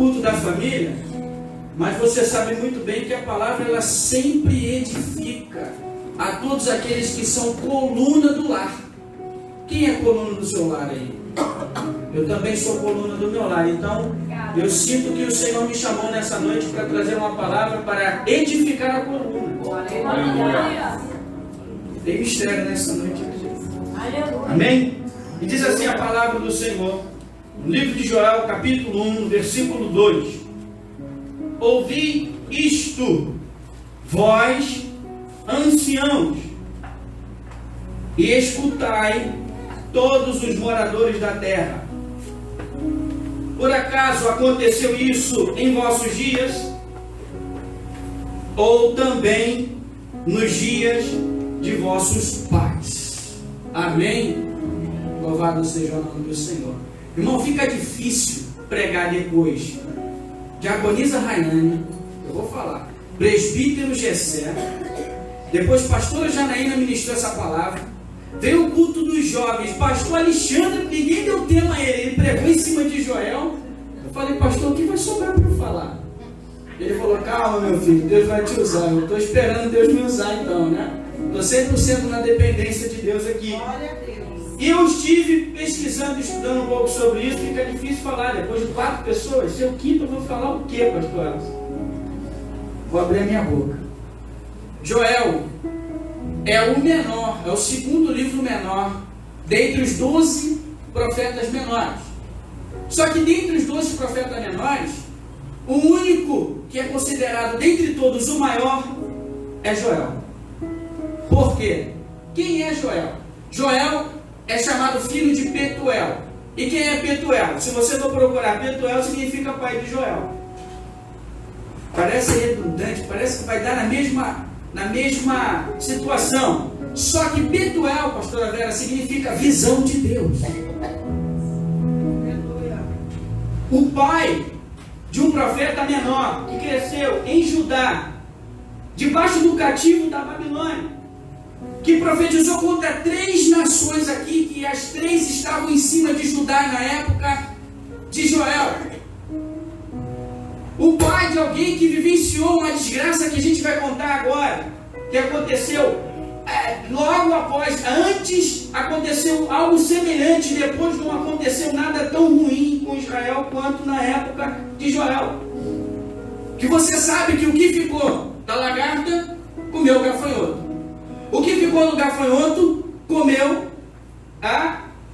culto da família, mas você sabe muito bem que a palavra ela sempre edifica a todos aqueles que são coluna do lar. Quem é coluna do seu lar aí? Eu também sou coluna do meu lar. Então, eu sinto que o Senhor me chamou nessa noite para trazer uma palavra para edificar a coluna. Tem mistério nessa noite. Amém? E diz assim a palavra do Senhor, no livro de Joel, capítulo 1, versículo 2: ouvi isto, vós, anciãos, e escutai todos os moradores da terra. Por acaso aconteceu isso em vossos dias? Ou também nos dias de vossos pais? Amém? Louvado seja o nome do Senhor. Irmão, fica difícil pregar depois. Diaconisa Rayane, eu vou falar. Presbítero Gessé. Depois pastora Janaína ministrou essa palavra. Veio o culto dos jovens. Pastor Alexandre, ninguém deu tema a ele. Ele pregou em cima de Joel. Eu falei, pastor, o que vai sobrar para eu falar? Ele falou, calma meu filho, Deus vai te usar. Eu estou esperando Deus me usar então, né? Estou 100% na dependência de Deus aqui. E eu estive pesquisando, estudando um pouco sobre isso. Fica difícil falar. Depois de 4 pessoas, se eu quinto, eu vou falar o quê, pastor? Vou abrir a minha boca. Joel é o menor, é o segundo livro menor dentre os 12 profetas menores. Só que dentre os 12 profetas menores, o único que é considerado dentre todos o maior é Joel. Por quê? Quem é Joel? Joel é chamado filho de Petuel. E quem é Petuel? Se você for procurar, Petuel significa pai de Joel. Parece redundante, parece que vai dar na mesma situação. Só que Petuel, pastora Vera, significa visão de Deus. O pai de um profeta menor que cresceu em Judá, debaixo do cativo da Babilônia, que profetizou contra 3 nações aqui, que as 3 estavam em cima de Judá na época de Joel. O pai de alguém que vivenciou uma desgraça que a gente vai contar agora, que aconteceu logo após, antes aconteceu algo semelhante, depois não aconteceu nada tão ruim com Israel quanto na época de Joel. Que você sabe que o que ficou da lagarta, comeu o gafanhoto. O que ficou no gafanhoto, comeu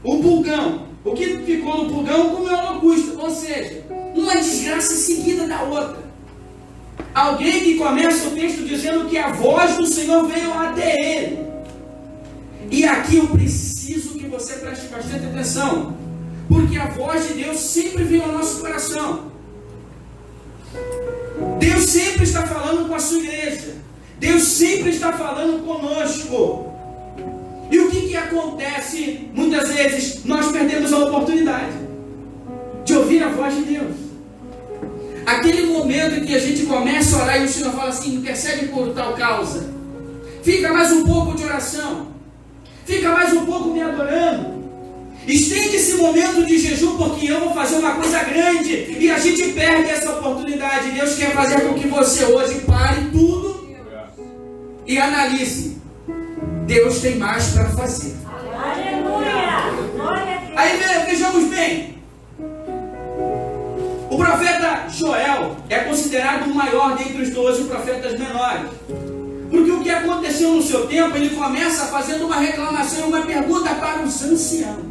o pulgão. O que ficou no pulgão, comeu a locusta. Ou seja, uma desgraça seguida da outra. Alguém que começa o texto dizendo que a voz do Senhor veio até ele. E aqui eu preciso que você preste bastante atenção, porque a voz de Deus sempre vem ao nosso coração. Deus sempre está falando com a sua igreja. Deus sempre está falando conosco. E o que acontece? Muitas vezes nós perdemos a oportunidade de ouvir a voz de Deus. Aquele momento em que a gente começa a orar e o Senhor fala assim, intercede por tal causa. Fica mais um pouco de oração. Fica mais um pouco me adorando. Estende esse momento de jejum, porque eu vou fazer uma coisa grande. E a gente perde essa oportunidade. Deus quer fazer com que você hoje pare tudo e analise. Deus tem mais para fazer. Aleluia! Aí vejamos bem. O profeta Joel é considerado o maior dentre os 12 profetas menores. Porque o que aconteceu no seu tempo, ele começa fazendo uma reclamação e uma pergunta para os anciãos.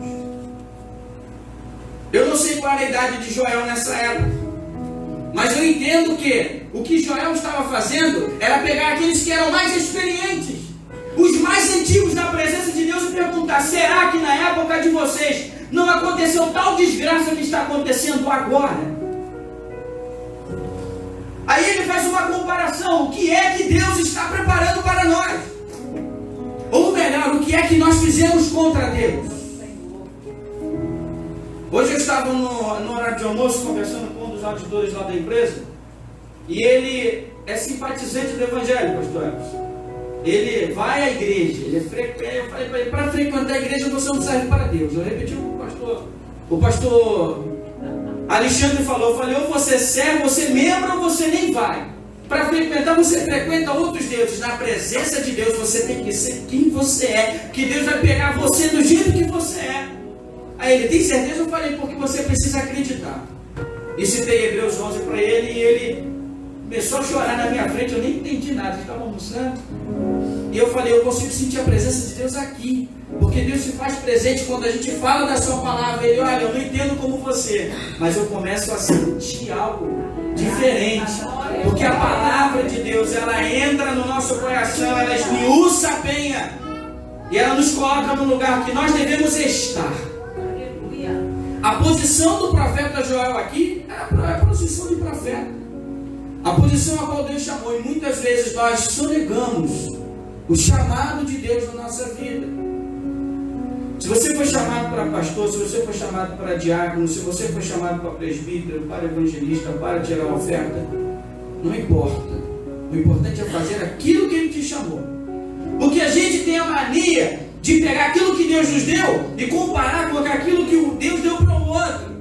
Eu não sei qual era a idade de Joel nessa época, mas eu entendo que o que Joel estava fazendo era pegar aqueles que eram mais experientes, os mais antigos na presença de Deus, e perguntar: será que na época de vocês não aconteceu tal desgraça que está acontecendo agora? Aí ele faz uma comparação: o que é que Deus está preparando para nós? Ou melhor, o que é que nós fizemos contra Deus? Hoje eu estava no horário de almoço conversando com um dos auditores lá da empresa, e ele é simpatizante do Evangelho, pastor Elvis. Ele vai à igreja, ele frequenta. Eu falei para ele: para frequentar a igreja você não serve para Deus. Eu repeti o pastor Alexandre falou, eu falei: ou você você serve, você lembra ou você nem vai. Para frequentar, você frequenta outros deuses. Na presença de Deus, você tem que ser quem você é. Que Deus vai pegar você do jeito que você é. Aí ele, tem certeza? Eu falei, porque você precisa acreditar. E citei Hebreus 11 para ele e ele começou a chorar na minha frente. Eu nem entendi nada, ele estava almoçando. E eu falei, eu consigo sentir a presença de Deus aqui. Porque Deus se faz presente quando a gente fala da sua palavra. Ele, olha, eu não entendo como você, mas eu começo a sentir algo diferente. Porque a palavra de Deus, ela entra no nosso coração, ela esmiuça a penha. E ela nos coloca no lugar que nós devemos estar. A posição do profeta Joel aqui é a posição de profeta. A posição a qual Deus chamou. E muitas vezes nós sonegamos o chamado de Deus na nossa vida. Se você foi chamado para pastor, se você foi chamado para diácono, se você foi chamado para presbítero, para evangelista, para tirar a oferta, não importa. O importante é fazer aquilo que Ele te chamou. Porque a gente tem a mania de pegar aquilo que Deus nos deu e comparar com aquilo que Deus deu para o outro.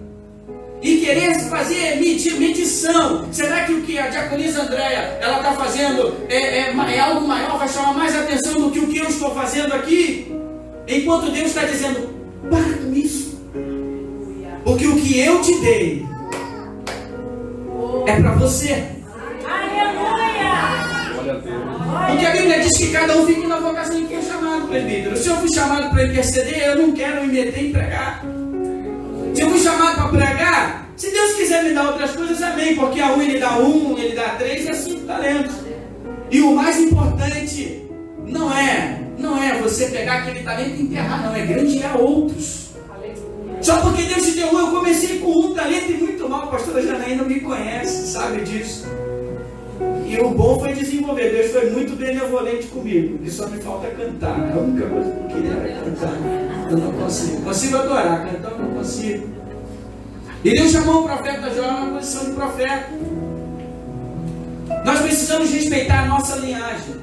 E querer fazer medição. Será que o que a diaconisa Andréia ela está fazendo é algo maior, vai chamar mais atenção do que o que eu estou fazendo aqui? Enquanto Deus está dizendo, para com isso. Porque o que eu te dei é para você. Porque a Bíblia diz que cada um fica na vocação em que é chamado, presbítero. Se eu fui chamado para interceder, eu não quero me meter em pregar. Se eu fui chamado para pregar, se Deus quiser me dar outras coisas, amém. Porque a Ele dá 1, Ele dá 3 e 5 talentos. E o mais importante não é você pegar aquele talento e enterrar, não. É grandear outros. Só porque Deus te deu 1, eu comecei com 1 talento e muito mal. A pastora Janaína me conhece, sabe disso. E o bom foi desenvolver. Deus foi muito benevolente comigo. E só me falta cantar. A única coisa que eu queria era cantar. Eu não consigo. Consigo adorar, cantar eu não consigo. E Deus chamou o profeta Joel na posição de profeta. Nós precisamos respeitar a nossa linhagem.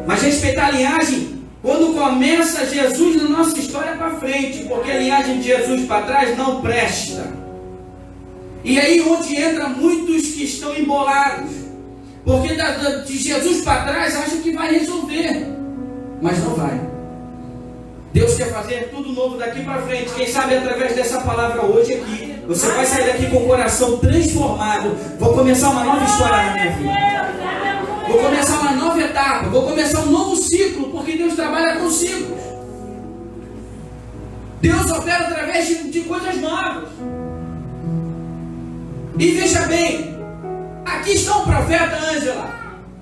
Mas respeitar a linhagem quando começa Jesus na nossa história para frente. Porque a linhagem de Jesus para trás não presta. E aí onde entra muitos que estão embolados. Porque de Jesus para trás acham que vai resolver. Mas não vai. Deus quer fazer tudo novo daqui para frente. Quem sabe através dessa palavra hoje aqui, você vai sair daqui com o coração transformado. Vou começar uma nova história na minha vida. Vou começar uma nova etapa. Vou começar um novo ciclo. Porque Deus trabalha com ciclos. Deus opera através de coisas novas. E veja bem, aqui está um profeta, Ângela,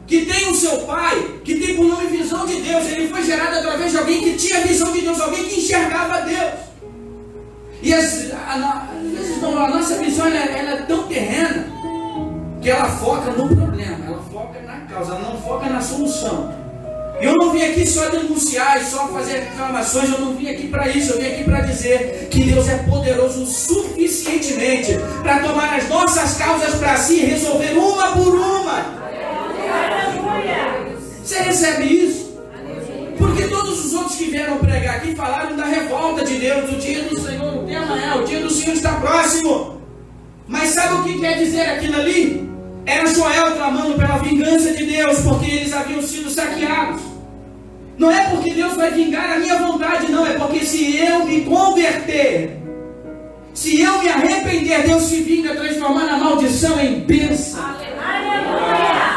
que tem o seu pai, que tem por nome visão de Deus. Ele foi gerado através de alguém que tinha visão de Deus, alguém que enxergava Deus. E às vezes a nossa visão ela é tão terrena que ela foca no problema, ela foca na causa, ela não foca na solução. E eu não vim aqui só denunciar e só fazer reclamações, eu não vim aqui para isso, eu vim aqui para dizer que Deus é poderoso suficientemente para tomar as nossas causas para si e resolver uma por uma. Você recebe isso? Porque todos os outros que vieram pregar aqui falaram da revolta de Deus, o dia do Senhor, o tema é, o dia do Senhor está próximo. Mas sabe o que quer dizer aquilo ali? Era Joel clamando pela vingança de Deus, porque eles haviam sido saqueados. Não é porque Deus vai vingar a minha vontade, não. É porque se eu me converter, se eu me arrepender, Deus se vinga, transformando a maldição em bênção.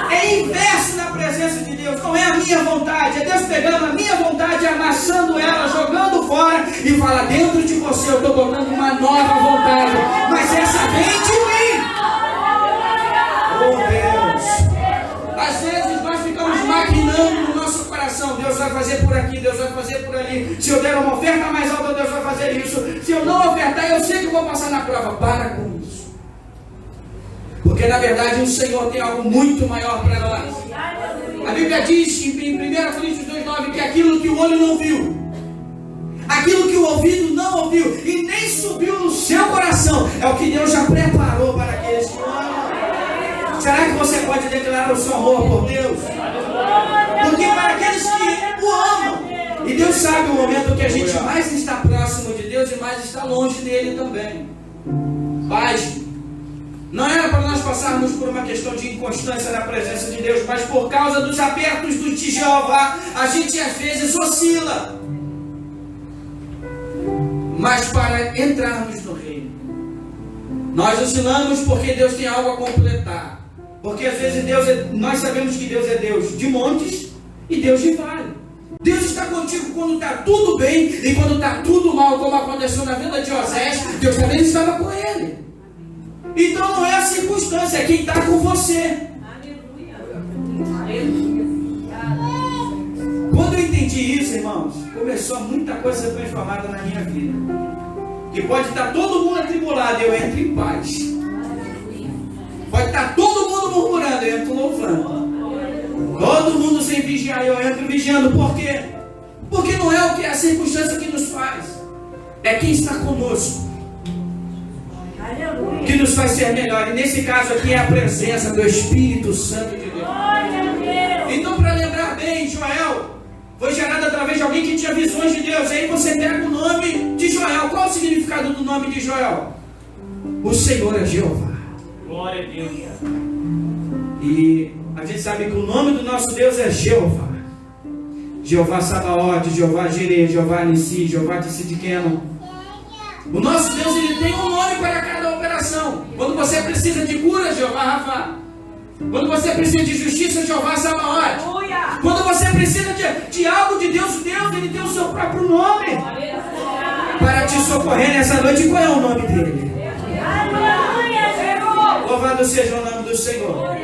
É inverso na presença de Deus. Não é a minha vontade, é Deus pegando a minha vontade, amassando ela, jogando fora e fala, dentro de você eu estou botando uma nova vontade, mas essa vem de mim. Oh Deus, às vezes nós ficamos maquinando no nosso coração, Deus vai fazer por aqui, Deus vai fazer por ali, se eu der uma oferta mais alta, Deus vai fazer isso, se eu não ofertar, eu sei que vou passar na prova. Para com isso, porque na verdade o Senhor tem algo muito maior para nós. A Bíblia diz em 1 Coríntios 2,9 que aquilo que o olho não viu, aquilo que o ouvido não ouviu e nem subiu no seu coração, é o que Deus já preparou para aqueles que o amam. Será que você pode declarar o seu amor por Deus? Porque para aqueles que o amam, e Deus sabe o momento que a gente mais está próximo de Deus e mais está longe dele também. Pais, Não era para nós passarmos por uma questão de inconstância na presença de Deus, mas por causa dos apertos de Jeová, a gente às vezes oscila. Mas para entrarmos no reino, nós oscilamos porque Deus tem algo a completar. Porque às vezes nós sabemos que Deus é Deus de montes e Deus de vale. Deus está contigo quando está tudo bem e quando está tudo mal, como aconteceu na vida de Osés, Deus também estava com ele. Então não é a circunstância, é quem está com você. Quando eu entendi isso, irmãos, começou muita coisa a ser transformada na minha vida. Que pode estar todo mundo atribulado, eu entro em paz. Pode estar todo mundo murmurando, eu entro louvando. Todo mundo sem vigiar, eu entro vigiando. Por quê? Porque não é o que é a circunstância que nos faz, é quem está conosco que nos faz ser melhor. E nesse caso aqui é a presença do Espírito Santo de Deus. Então, para lembrar bem, Joel foi gerado através de alguém que tinha visões de Deus. E aí você pega o nome de Joel. Qual o significado do nome de Joel? O Senhor é Jeová. Glória a Deus. E a gente sabe que o nome do nosso Deus é Jeová. Jeová Sabaote, Jeová Jireh, Jeová Nissi, Jeová Tzidkenu. O nosso Deus, ele tem um nome para cada operação. Quando você precisa de cura, Jeová Rafa. Quando você precisa de justiça, Jeová Sabaote. Quando você precisa de algo de Deus, ele tem o seu próprio nome para te socorrer nessa noite. Qual é o nome dele? Louvado seja o nome do Senhor.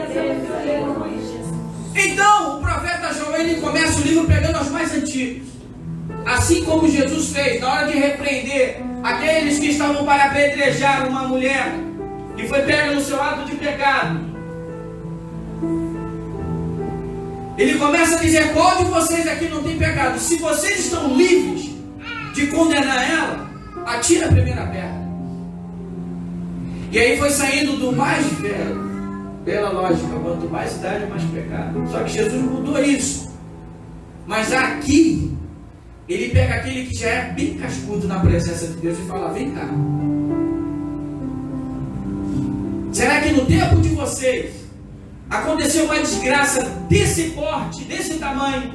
Então, o profeta Joel, ele começa o livro pegando os mais antigos. Assim como Jesus fez, na hora de repreender aqueles que estavam para apedrejar uma mulher que foi pega no seu ato de pecado. Ele começa a dizer: qual de vocês aqui não tem pecado? Se vocês estão livres de condenar ela, atira a primeira pedra. E aí foi saindo do mais velho, pela lógica, quanto mais idade, mais pecado. Só que Jesus mudou isso. Mas aqui, ele pega aquele que já é bem cascudo na presença de Deus e fala: vem cá. Será que no tempo de vocês aconteceu uma desgraça desse porte, desse tamanho?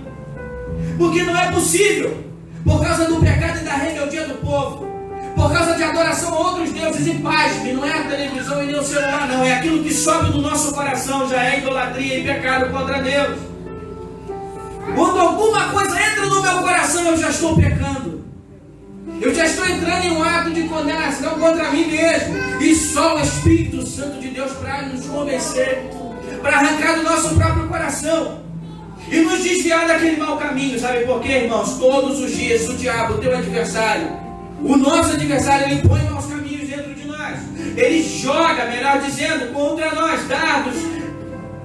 Porque não é possível, por causa do pecado e da rebeldia do povo, por causa de adoração a outros deuses. E pasme, não é a televisão e nem o celular, não, é aquilo que sobe do nosso coração, já é idolatria e pecado contra Deus. Quando alguma coisa entra no meu coração, eu já estou pecando. Eu já estou entrando em um ato de condenação contra mim mesmo. E só o Espírito Santo de Deus para nos convencer, para arrancar do nosso próprio coração e nos desviar daquele mau caminho. Sabe por quê, irmãos? Todos os dias o diabo, o teu adversário, o nosso adversário, ele põe maus caminhos dentro de nós. Ele joga, melhor dizendo, contra nós dardos,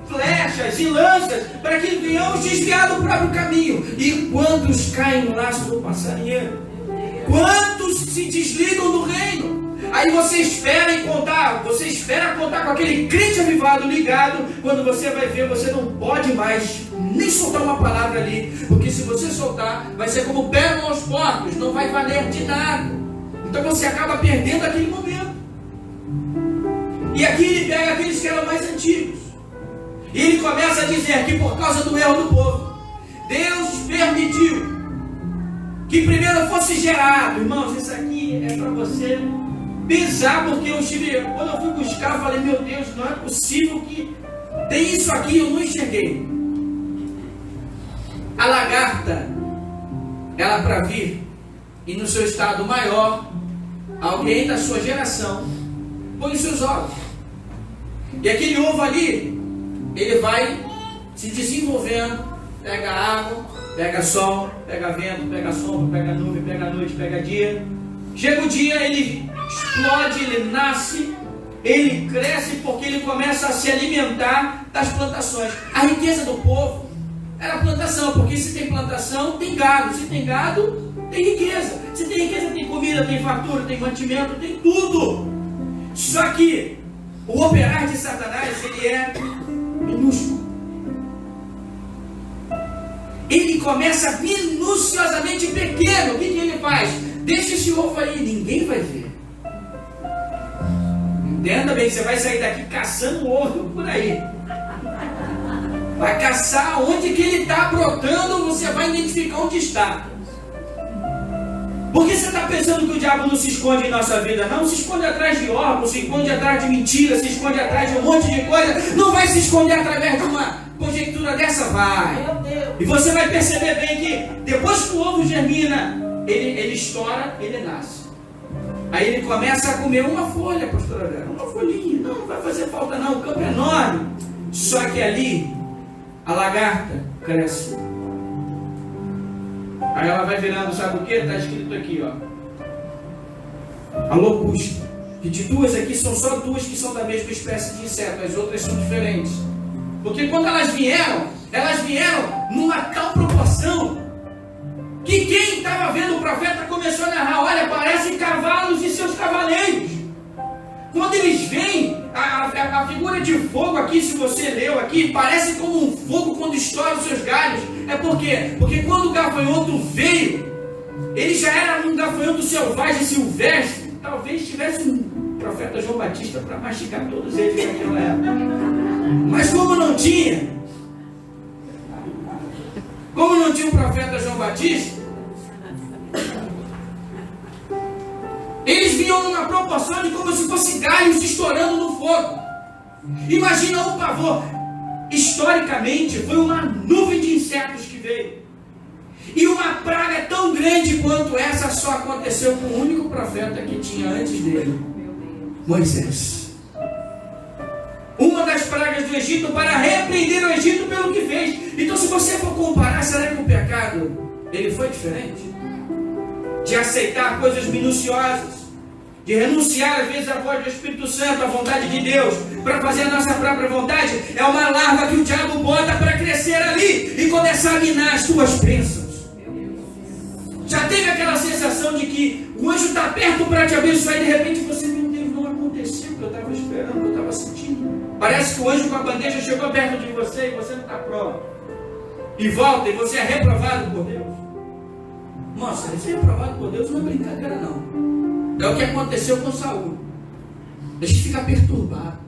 flechas e lanças, para que venhamos desviar do próprio caminho. E quantos caem no laço do passarinheiro? Quantos se desligam do reino? Aí você espera contar com aquele crente avivado ligado. Quando você vai ver, você não pode mais nem soltar uma palavra ali, porque se você soltar, vai ser como pérola aos porcos, não vai valer de nada. Então você acaba perdendo aquele momento. E aqui ele pega aqueles que eram mais antigos, e ele começa a dizer que por causa do erro do povo, Deus permitiu que primeiro fosse gerado. Irmãos, isso aqui é para você pensar, porque quando eu fui buscar, eu falei: meu Deus, não é possível que tem isso aqui, eu não enxerguei. A lagarta, ela para vir, e no seu estado maior, alguém da sua geração põe os seus ovos. E aquele ovo ali, ele vai se desenvolvendo, pega água, pega sol, pega vento, pega sombra, pega nuvem, pega noite, pega dia. Chega o dia, ele explode, ele nasce, ele cresce, porque ele começa a se alimentar das plantações. A riqueza do povo era a plantação, porque se tem plantação, tem gado. Se tem gado, tem riqueza. Se tem riqueza, tem comida, tem fartura, tem mantimento, tem tudo. Só que o operar de Satanás, ele é minúsculo. Ele começa minuciosamente pequeno. O que ele faz? Deixa esse ovo aí, ninguém vai ver. Entenda bem, você vai sair daqui caçando ouro por aí. Vai caçar onde que ele está brotando, você vai identificar onde está. Por que você está pensando que o diabo não se esconde em nossa vida? Não, se esconde atrás de órgãos, se esconde atrás de mentiras, se esconde atrás de um monte de coisa. Não vai se esconder através de uma conjectura dessa, vai. E você vai perceber bem que depois que o ovo germina, ele estoura, ele nasce. Aí ele começa a comer uma folha, pastora Vera, uma folhinha. Não vai fazer falta não, o campo é enorme. Só que ali, a lagarta cresce. Aí ela vai virando, sabe o que? Está escrito aqui, ó. A locusta. E de duas aqui, são só duas que são da mesma espécie de inseto. As outras são diferentes. Porque quando elas vieram numa tal proporção, que quem estava vendo o profeta começou a narrar, olha, parecem cavalos e seus cavaleiros. Quando eles vêm, a figura de fogo aqui, se você leu aqui, parece como um fogo quando estoura os seus galhos. É por quê? Porque quando o gafanhoto veio, ele já era um gafanhoto selvagem, silvestre. Talvez tivesse um profeta João Batista para mastigar todos eles naquela época. Mas como não tinha o profeta João Batista, eles vinham numa proporção de como se fossem galhos estourando no fogo. Imagina o pavor. Historicamente, foi uma nuvem de insetos que veio. E uma praga tão grande quanto essa só aconteceu com o único profeta que tinha antes dele, Moisés. Uma das pragas do Egito para repreender o Egito pelo que fez. Então, se você for comparar, será que o pecado ele foi diferente? De aceitar coisas minuciosas, de renunciar às vezes à voz do Espírito Santo, à vontade de Deus, para fazer a nossa própria vontade, é uma larva que o diabo bota para crescer ali e começar a minar as suas bênçãos. Já teve aquela sensação de que o anjo está perto para te abençoar e de repente você, meu Deus, não aconteceu o que eu estava esperando, o que eu estava sentindo. Parece que o anjo com a bandeja chegou perto de você e você não está pronto. E volta e você é reprovado por Deus. Nossa, ser reprovado por Deus não é brincadeira não. É o que aconteceu com Saul. A gente fica perturbado.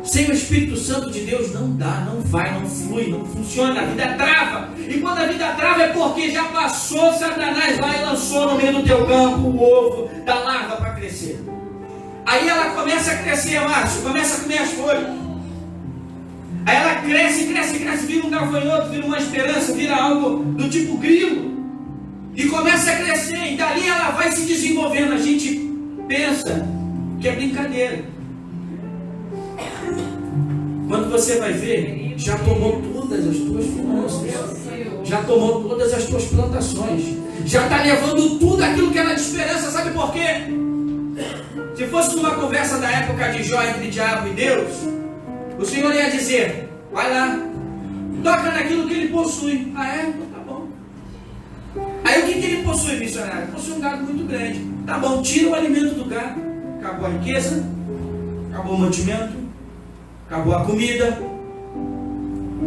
Sem o Espírito Santo de Deus não dá, não vai, não flui, não funciona, a vida trava. E quando a vida trava é porque já passou Satanás lá e lançou no meio do teu campo o ovo da larva para crescer. Aí ela começa a crescer, Márcio, começa a comer as folhas. Aí ela cresce, vira um gafanhoto, vira uma esperança, vira algo do tipo grilo. E começa a crescer, e dali ela vai se desenvolvendo. A gente pensa que é brincadeira. Quando você vai ver, já tomou todas as tuas finanças, já tomou todas as tuas plantações, já está levando tudo aquilo que era de esperança. Sabe por quê? Se fosse uma conversa da época de Jó entre diabo e Deus, o Senhor ia dizer, vai lá, toca naquilo que ele possui. Ah é? Então tá bom. Aí o que ele possui, missionário? Possui um gado muito grande. Tá bom, tira o alimento do gado. Acabou a riqueza, acabou o mantimento, acabou a comida,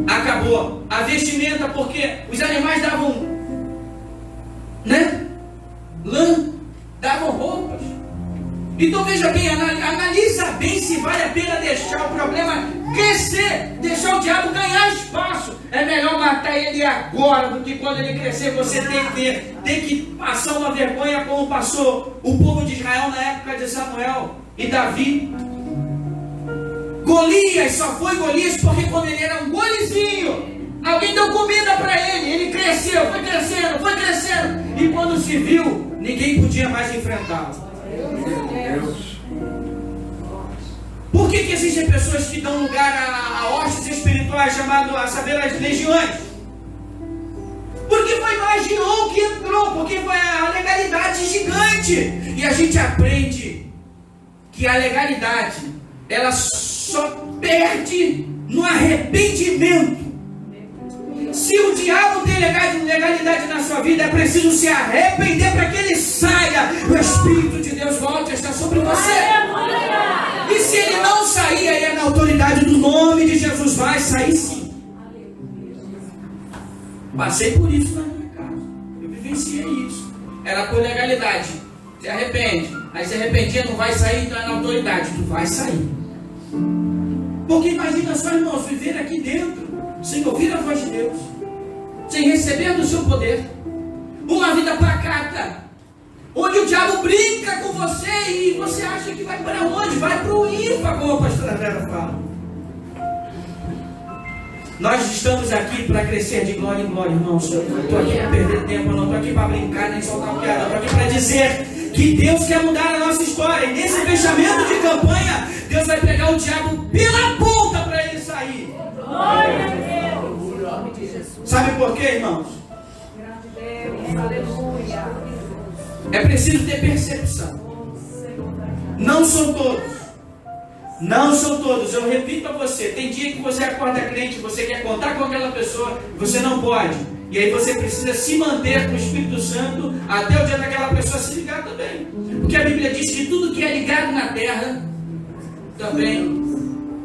acabou a vestimenta, porque os animais davam, lã, davam roupas. Então veja bem, analisa bem se vale a pena deixar o problema crescer, deixar o diabo ganhar espaço. É melhor matar ele agora do que quando ele crescer. Você tem que passar uma vergonha como passou o povo de Israel na época de Samuel e Davi. Golias só foi Golias porque quando ele era um golizinho, alguém deu comida para ele, ele cresceu, foi crescendo, e quando se viu, ninguém podia mais enfrentá-lo. Por que existem pessoas que dão lugar a hostes espirituais, chamado a saber, as legiões? Porque foi Magion que entrou, porque foi a legalidade gigante. E a gente aprende que a legalidade, ela só perde no arrependimento. Se o diabo tem legalidade na sua vida, é preciso se arrepender para que ele saia. O Espírito de Deus volte a estar sobre você. E se ele não sair, aí é na autoridade do nome de Jesus, vai sair sim. Passei por isso na minha casa. Eu vivenciei isso. Era por legalidade. Se arrepende. Aí se arrependia, não vai sair, então é na autoridade. Tu vai sair. Porque imagina só, irmãos, viver aqui dentro, sem ouvir a voz de Deus, sem receber do seu poder, uma vida pacata, onde o diabo brinca com você e você acha que vai para onde? Vai para o IFA, como a pastora Vera fala. Nós estamos aqui para crescer de glória em glória, irmãos. Eu não estou aqui para perder tempo, eu não estou aqui para brincar nem soltar piada, eu estou aqui para dizer que Deus quer mudar a nossa história. E nesse fechamento de campanha, Deus vai pegar o diabo pela ponta para ele sair. Glória a Deus. Sabe por quê, irmãos? Aleluia. É preciso ter percepção. Não são todos. Não são todos. Eu repito a você. Tem dia que você acorda crente, você quer contar com aquela pessoa, você não pode. E aí você precisa se manter com o Espírito Santo até o dia daquela pessoa se ligar também. Porque a Bíblia diz que tudo que é ligado na terra também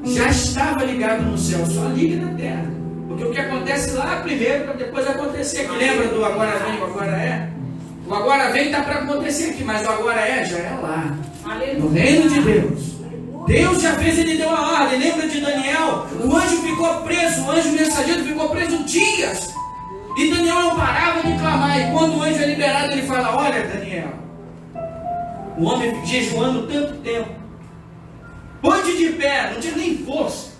já estava ligado no céu. Só liga na terra. Porque o que acontece lá primeiro, para depois acontecer aqui. Lembra do agora vem, o agora é? O agora vem está para acontecer aqui, mas o agora é, já é lá. No reino de Deus. Deus já fez, ele deu a ordem. Lembra de Daniel? O anjo ficou preso, o anjo mensageiro ficou preso dias. E Daniel não parava de clamar. E quando o anjo é liberado, ele fala: olha, Daniel, o homem jejuando tanto tempo, ponte de pé, não tinha nem força.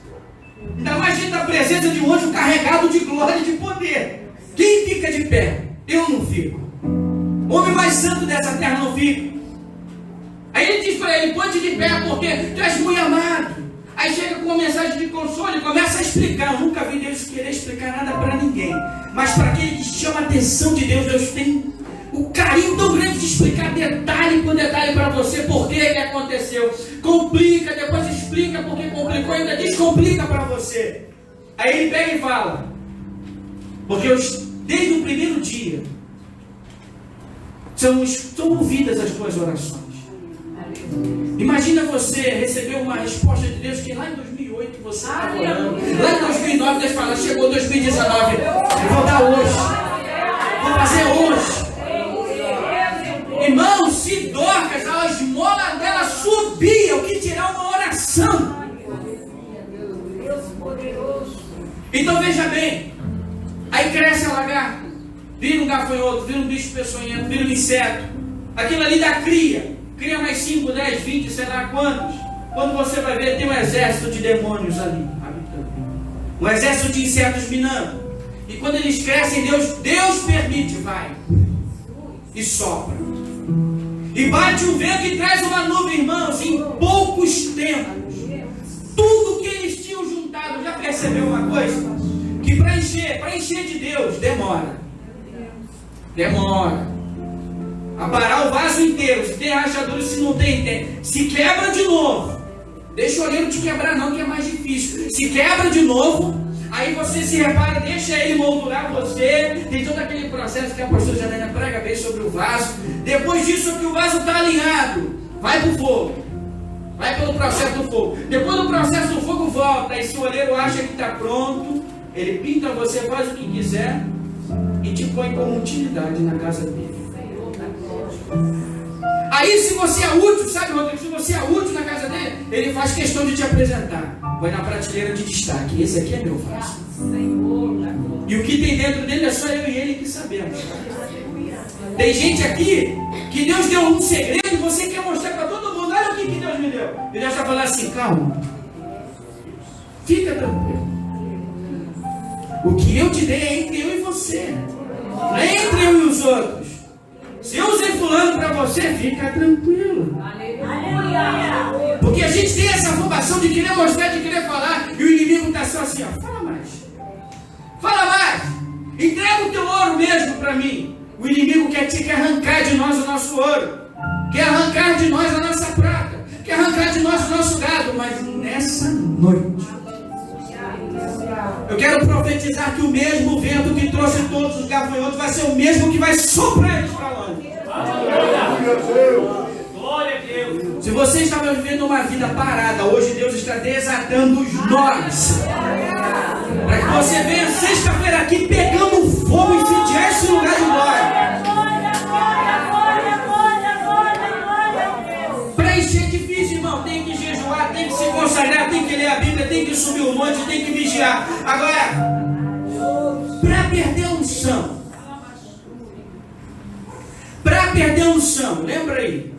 Ainda mais diante da presença de um anjo carregado de glória e de poder. Quem fica de pé? Eu não fico. O homem mais santo dessa terra não fica. Aí ele diz para ele: ponte de pé, porque tu és muito amado. Aí chega com uma mensagem de consolo e começa a explicar. Eu nunca vi Deus querer explicar nada para ninguém, mas para aquele que chama a atenção de Deus, Deus tem o carinho tão grande de explicar detalhe por detalhe para você por que aconteceu. Complica, depois explica porque complicou, ainda descomplica para você. Aí ele pega e fala: porque desde o primeiro dia são ouvidas as tuas orações. Imagina você receber uma resposta de Deus que lá em 2008 você estava orando. Lá em 2009 Deus fala: chegou 2019, eu vou dar hoje, vou fazer hoje. Irmão, se Dorcas, a esmola dela subia, o que tirar uma oração. Então veja bem, aí cresce a lagarta, vira um gafanhoto, vira um bicho peçonhento, vira um inseto. Aquilo ali dá cria mais 5, 10, 20, sei lá quantos. Quando você vai ver, tem um exército de demônios ali habitando, um exército de insetos minando. E quando eles crescem, Deus permite, vai e sopra, e bate um vento e traz uma nuvem, irmãos. Em poucos tempos, tudo que eles tinham juntado. Já percebeu uma coisa? Que para encher de Deus demora a parar o vaso inteiro. Se tem rachadura, se não tem, se quebra de novo. Deixa o olheiro te quebrar não, que é mais difícil. Se quebra de novo, aí você se repara, deixa ele moldurar você. Tem todo aquele processo que a pastora Janaina prega bem sobre o vaso. Depois disso que o vaso está alinhado, vai para o fogo, vai pelo processo do fogo. Depois do processo do fogo volta. Aí se o olheiro acha que está pronto, ele pinta você, faz o que quiser e te põe como utilidade na casa dele. Aí se você é útil, sabe, Rodrigo, se você é útil na casa dele, ele faz questão de te apresentar. Vai na prateleira de destaque: esse aqui é meu vaso. E o que tem dentro dele é só eu e ele que sabemos. Tem gente aqui que Deus deu um segredo e você quer mostrar para todo mundo: olha o que Deus me deu. E Deus está falando assim: calma, fica tranquilo. O que eu te dei é entre eu e você, não é entre eu e os outros. Se eu usei fulano para você, fica tranquilo. Aleluia. Porque a gente tem essa afobação de querer mostrar, de querer falar, e o inimigo está só assim: ó, fala mais. Fala mais. Entrega o teu ouro mesmo para mim. O inimigo quer arrancar de nós o nosso ouro, quer arrancar de nós a nossa prata, quer arrancar de nós o nosso gado. Mas nessa noite, eu quero profetizar que o mesmo vento que trouxe todos os gafanhotos vai ser o mesmo que vai soprar eles para longe. Glória a Deus. Se você estava vivendo uma vida parada, hoje Deus está desatando os nós, para que você venha sexta-feira aqui pegando fogo e incendiar esse lugar de glória. se consagrar, tem que ler a Bíblia, tem que subir o monte, tem que vigiar. Agora, para perder a unção, lembra aí,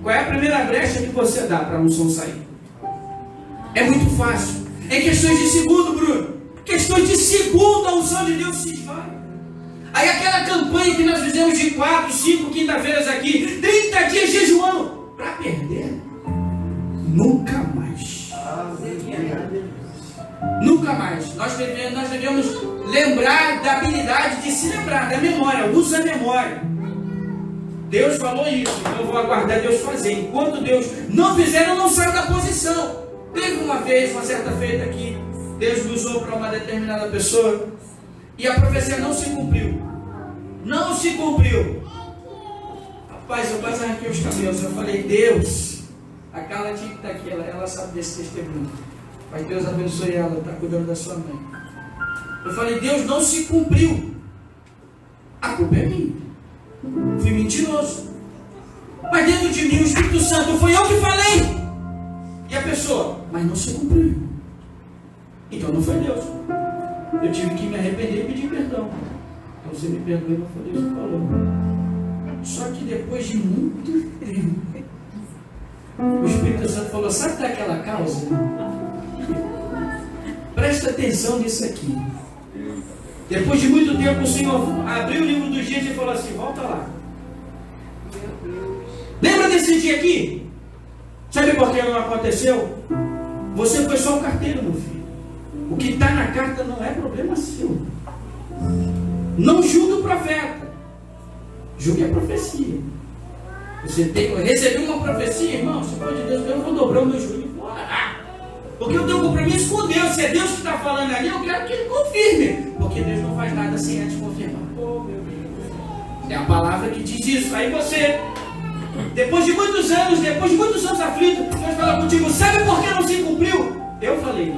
qual é a primeira brecha que você dá para a unção sair? É muito fácil. Em questões de segundo, Bruno. Questões de segundo, a unção de Deus se esvai. Aí aquela campanha que nós fizemos de 4, 5 quinta-feiras aqui, 30 dias jejuando, para perder, nunca mais. Nunca mais. Nós devemos lembrar da habilidade de se lembrar, da memória. Usa a memória. Deus falou isso, então eu vou aguardar Deus fazer. Enquanto Deus não fizer, eu não saio da posição. Teve uma vez, uma certa feita aqui, Deus me usou para uma determinada pessoa e a profecia não se cumpriu. Não se cumpriu. Rapaz, eu quase arranquei os cabelos. Eu falei, Deus, a Carla tinha que estar aqui, ela sabe desse testemunho. Mas Deus abençoe ela, está cuidando da sua mãe. Eu falei, Deus, não se cumpriu. A culpa é minha. Fui mentiroso. Mas dentro de mim o Espírito Santo, foi eu que falei. E a pessoa, mas não se cumpriu. Então não foi Deus. Eu tive que me arrepender e pedir perdão. Então você me perdoe, não foi Deus que falou. Só que depois de muito tempo, o Espírito Santo falou, sabe daquela causa? Presta atenção nisso aqui. Depois de muito tempo o Senhor abriu o livro dos dias e falou assim, volta lá. Lembra desse dia aqui? Sabe por que não aconteceu? Você foi só um carteiro, meu filho. O que está na carta não é problema seu. Não julgue o profeta. Julgue a profecia. Você recebeu uma profecia, irmão, se for de Deus, eu vou dobrar o meu joelho e vou orar. Porque eu tenho um compromisso com Deus. Se é Deus que está falando ali, eu quero que Ele confirme. Porque Deus não faz nada sem antes confirmar. Oh, meu Deus. É a palavra que diz isso. Aí você, depois de muitos anos aflito, Deus fala contigo, sabe por que não se cumpriu? Eu falei.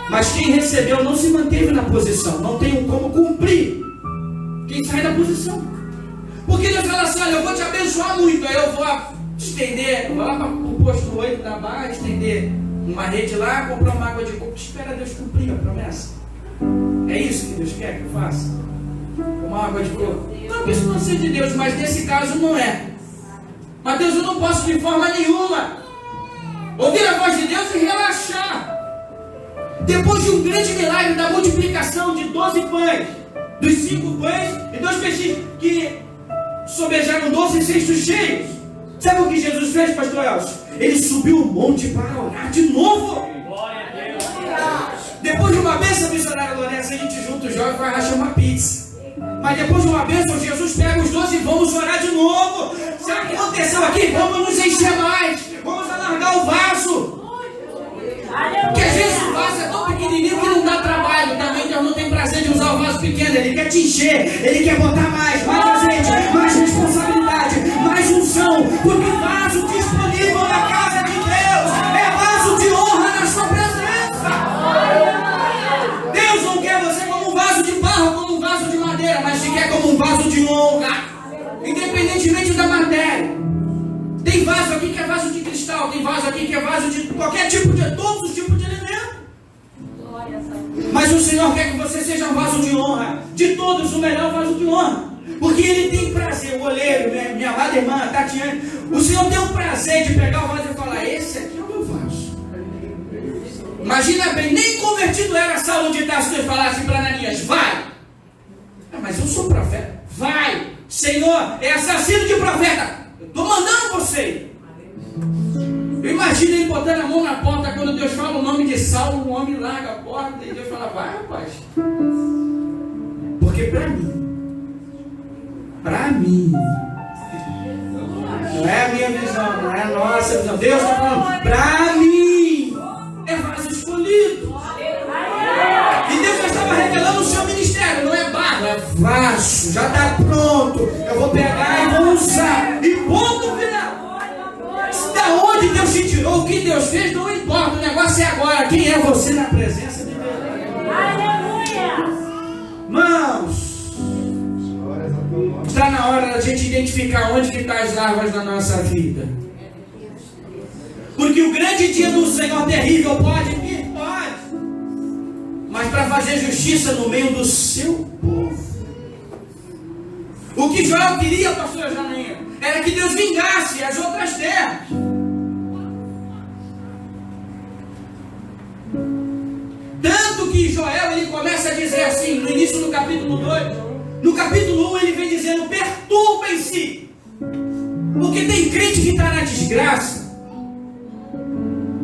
Mas quem recebeu não se manteve na posição. Não tem como cumprir. Quem sai da posição. Porque Deus fala assim, olha, eu vou te abençoar muito. Aí eu vou estender, vou lá para o posto 8 da barra, estender uma rede lá, comprar uma água de coco. Espera Deus cumprir a promessa. É isso que Deus quer que eu faça? Uma água de coco. Não que isso não seja de Deus, mas nesse caso não é. Mas Deus, eu não posso de forma nenhuma ouvir a voz de Deus e relaxar. Depois de um grande milagre da multiplicação de 12 pães, dos 5 pães e 2 peixinhos, que sobejaram 12 cestos cheios. Sabe o que Jesus fez, pastor Elcio? Ele subiu o monte para orar de novo. Glória a Deus. Depois de uma bênção, missionária Lourenço, a gente junto o jovem vai rachar uma pizza. Mas depois de uma bênção, Jesus pega os 12 e vamos orar de novo. Sabe o que aconteceu aqui? Vamos nos encher mais. Vamos alargar o vaso. Porque às vezes o vaso é tão pequenininho que não dá trabalho. Também Deus não tem prazer de usar o vaso pequeno. Ele quer te encher. Ele quer botar mais azeite, mais responsabilidade, mais unção. Porque vaso disponível na casa de Deus é vaso de honra na sua presença. Deus não quer você como um vaso de barro, como um vaso de madeira, mas te quer como um vaso de honra. Independentemente da matéria. Tem vaso aqui que é vaso de cristal, tem vaso aqui que é vaso de qualquer tipo de, todos os tipos de alimento. Mas o Senhor quer que você seja um vaso de honra, de todos o melhor vaso de honra. Porque Ele tem prazer, o oleiro, minha amada irmã, Tatiane, o Senhor tem o prazer de pegar o vaso e falar, esse aqui é o meu vaso. Imagina bem, nem convertido era Saulo de Tarso e falasse para Ananias, vai. Mas eu sou profeta, vai. Senhor, é assassino de profeta. Estou mandando você. Imagina ele botando a mão na porta quando Deus fala o nome de Saulo, o homem larga a porta e Deus fala, vai rapaz. Porque para mim, não é a minha visão, não é a nossa visão. Deus está falando, para mim, é vaso escolhido. E Deus já estava revelando o seu ministério, não é barro, é vaso, já está pronto. Eu vou pegar e vou usar. E ponto final. Da onde Deus te tirou, o que Deus fez, não importa. O negócio é agora. Quem é você na presença de Deus? Aleluia! Irmãos, está na hora da gente identificar onde que estão as larvas na nossa vida. Porque o grande dia do Senhor terrível pode vir, pode. Mas para fazer justiça no meio do seu povo. O que Joel queria, pastora Janaína, era que Deus vingasse as outras terras. Tanto que Joel, ele começa a dizer assim, no início do capítulo 2, no capítulo 1 ele vem dizendo, perturbem-se, porque tem crente que está na desgraça,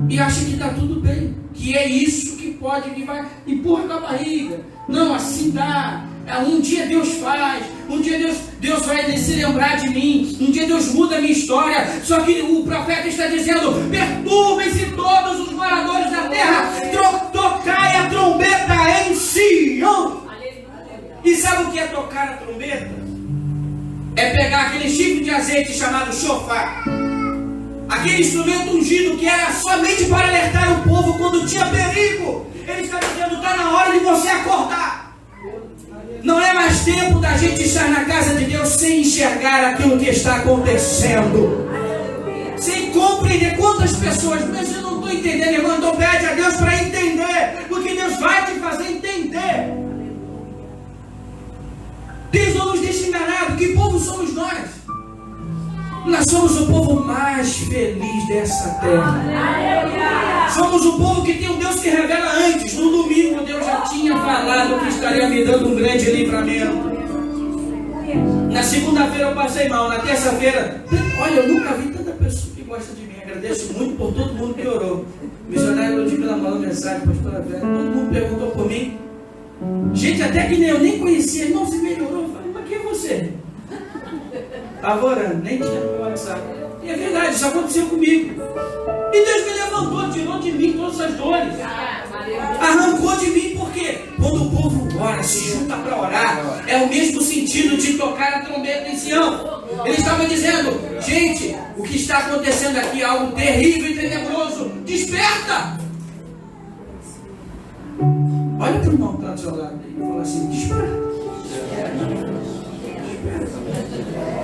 e acha que está tudo bem, que é isso que pode, que vai, empurra com a barriga, não, assim dá, um dia Deus faz, um dia Deus vai se lembrar de mim, um dia Deus muda a minha história. Só que o profeta está dizendo, perturbem-se todos os moradores da terra, tocai a trombeta em Sião. E sabe o que é tocar a trombeta? É pegar aquele chifre de azeite chamado shofar, aquele instrumento ungido que era somente para alertar o povo quando tinha perigo. Ele está dizendo, está na hora de você acordar. Não é mais tempo da gente estar na casa de Deus sem enxergar aquilo que está acontecendo, sem compreender. Quantas pessoas, mas eu não estou entendendo, irmão, então pede a Deus para entender, porque Deus vai te fazer entender. Deus não nos deixa enganado. Que povo somos nós? Nós somos o povo mais feliz dessa terra. Somos o povo que tem um Deus que revela antes. No domingo Deus já tinha falado que estaria me dando um grande livramento. Na segunda-feira eu passei mal. Na terça-feira, olha, eu nunca vi tanta pessoa que gosta de mim. Agradeço muito por todo mundo que orou. O missionário Ludmila mandou mensagem, pastora Vera, todo mundo perguntou por mim. Gente até que eu nem conhecia. Irmão, você melhorou? Eu falei, mas quem é você? Estava orando, nem tinha no meu WhatsApp. E é verdade, isso aconteceu comigo. E Deus me levantou, tirou de mim todas as dores. Arrancou de mim, por quê? Quando o povo ora, se junta para orar, é o mesmo sentido de tocar a trombeta em Sião. Ele estava dizendo, gente, o que está acontecendo aqui é algo terrível e tenebroso. Desperta! Olha para o irmão que está do seu lado e fala assim, desperta.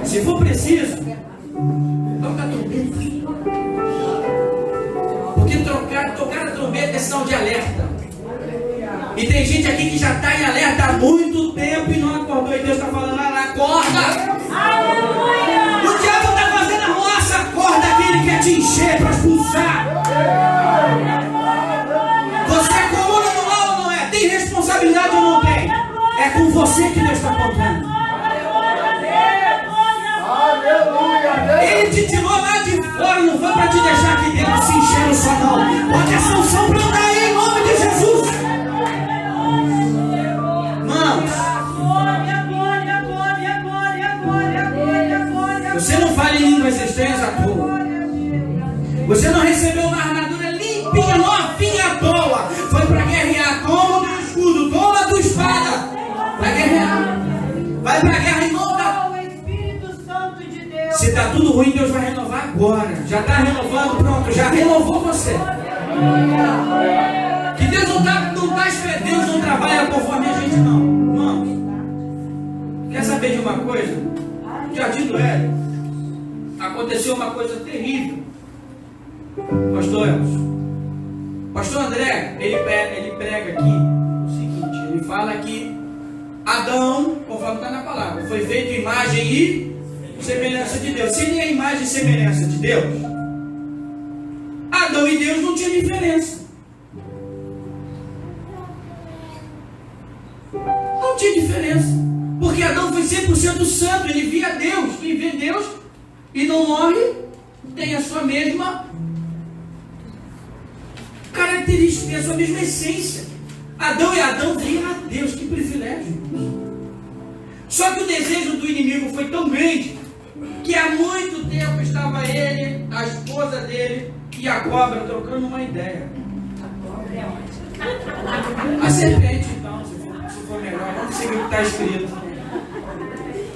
Se for preciso, toca a trombeta. Porque tocar a trombeta é sinal de alerta. E tem gente aqui que já está em alerta há muito tempo e não acordou. E Deus está falando, acorda. Aleluia! O diabo está fazendo a roça, acorda que ele quer te encher para expulsar. Você é coluna no ar ou não é? Tem responsabilidade ou não tem? É com você que Deus está contando. Ele te tirou lá de fora, não foi para te deixar aqui dentro se enchendo só não. Pode a sanção para andar aí em nome de Jesus. Mãos, você não fala em línguas estranhas à toa. Você não recebeu uma armadura limpinha, novinha à toa. Foi para guerrear. Toma o teu escudo, toma a tua espada. Vai guerrear. Vai para a guerra em nome da... Se está tudo ruim, Deus vai renovar agora. Já está renovando, pronto, já renovou você. Que Deus não está esperando, Deus não trabalha conforme a gente não. Irmãos, quer saber de uma coisa? No Jardim do Éden, aconteceu uma coisa terrível. Pastor Elcio, pastor André, ele prega aqui o seguinte, ele fala que Adão, conforme está na palavra, foi feito imagem e semelhança de Deus. Se ele é imagem e semelhança de Deus, Adão e Deus não tinha diferença. Não tinha diferença. Porque Adão foi 100% santo. Ele via Deus. Quem vê Deus e não morre, tem a sua mesma característica, tem a sua mesma essência. Adão e Adão viam a Deus. Que privilégio. Só que o desejo do inimigo foi tão grande que há muito tempo estava ele, a esposa dele e a cobra trocando uma ideia. A serpente, então, se for melhor, vamos seguir o que está escrito.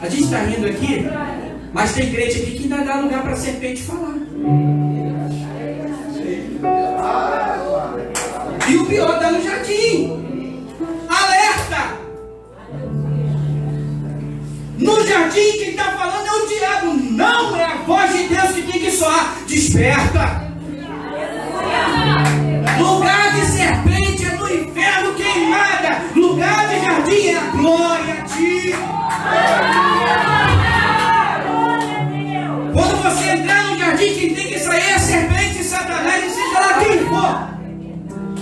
A gente está rindo aqui, mas tem crente aqui que ainda dá lugar para a serpente falar. E o pior está no jardim. Alerta! No jardim quem está falando é o diabo. Não é a voz de Deus que tem que soar. Desperta.